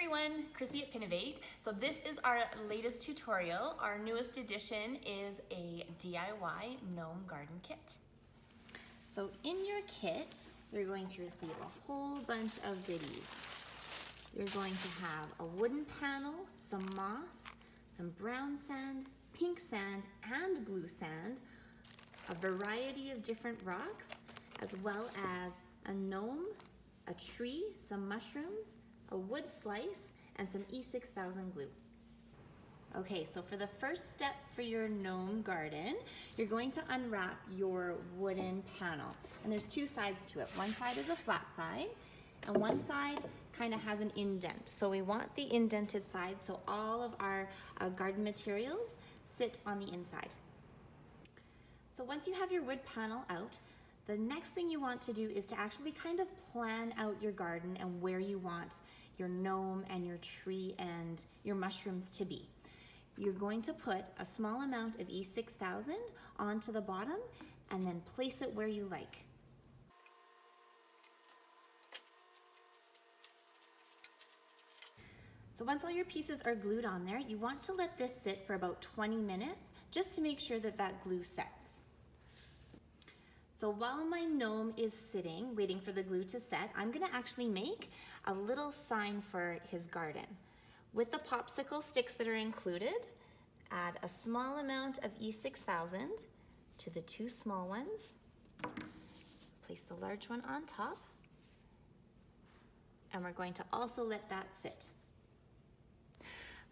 everyone, Chrissy at Pinovate. So this is our latest tutorial. Our newest addition is a DIY Gnome Garden kit. So in your kit, you're going to receive a whole bunch of goodies. You're going to have a wooden panel, some moss, some brown sand, pink sand, and blue sand, a variety of different rocks, as well as a gnome, a tree, some mushrooms, a wood slice, and some E6000 glue. Okay, so for the first step for your gnome garden, you're going to unwrap your wooden panel. And there's two sides to it. One side is a flat side, and one side kind of has an indent. So we want the indented side so all of our garden materials sit on the inside. So once you have your wood panel out, the next thing you want to do is to actually kind of plan out your garden and where you want your gnome and your tree and your mushrooms to be. You're going to put a small amount of E6000 onto the bottom and then place it where you like. So once all your pieces are glued on there, you want to let this sit for about 20 minutes just to make sure that that glue sets. So while my gnome is sitting, waiting for the glue to set, I'm gonna actually make a little sign for his garden. With the popsicle sticks that are included, add a small amount of E6000 to the two small ones, place the large one on top, and we're going to also let that sit.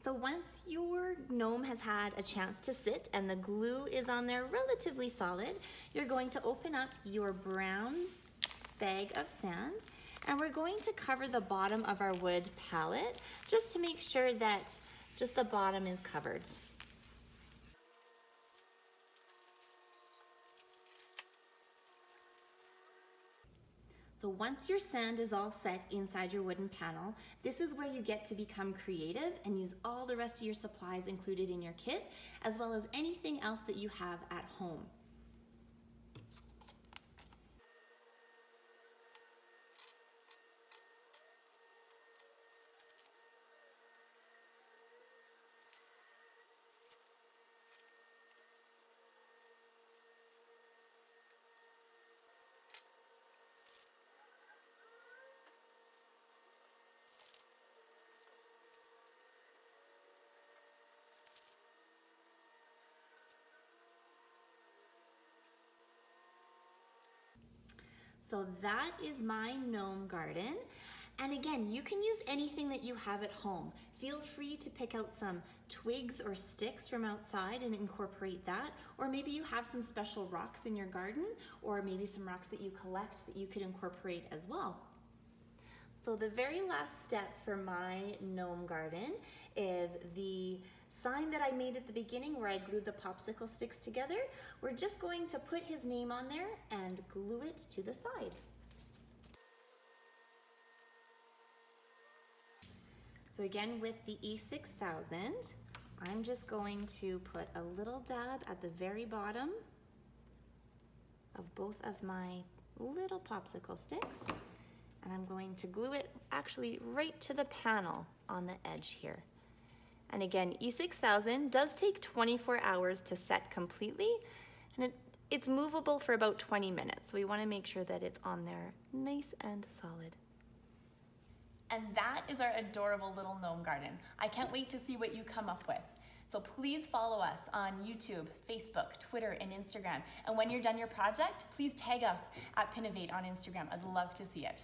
So once your gnome has had a chance to sit and the glue is on there relatively solid, you're going to open up your brown bag of sand and we're going to cover the bottom of our wood palette just to make sure that just the bottom is covered. So once your sand is all set inside your wooden panel, this is where you get to become creative and use all the rest of your supplies included in your kit, as well as anything else that you have at home. So that is my gnome garden. And again, you can use anything that you have at home. Feel free to pick out some twigs or sticks from outside and incorporate that. Or maybe you have some special rocks in your garden, or maybe some rocks that you collect that you could incorporate as well. So the very last step for my gnome garden is the sign that I made at the beginning where I glued the popsicle sticks together. We're just going to put his name on there and glue it to the side. So again, with the E6000, I'm just going to put a little dab at the very bottom of both of my little popsicle sticks. And I'm going to glue it actually right to the panel on the edge here. And again, E6000 does take 24 hours to set completely, and it's movable for about 20 minutes. So we want to make sure that it's on there nice and solid. And that is our adorable little gnome garden. I can't wait to see what you come up with. So please follow us on YouTube, Facebook, Twitter, and Instagram. And when you're done your project, please tag us at Pinovate on Instagram. I'd love to see it.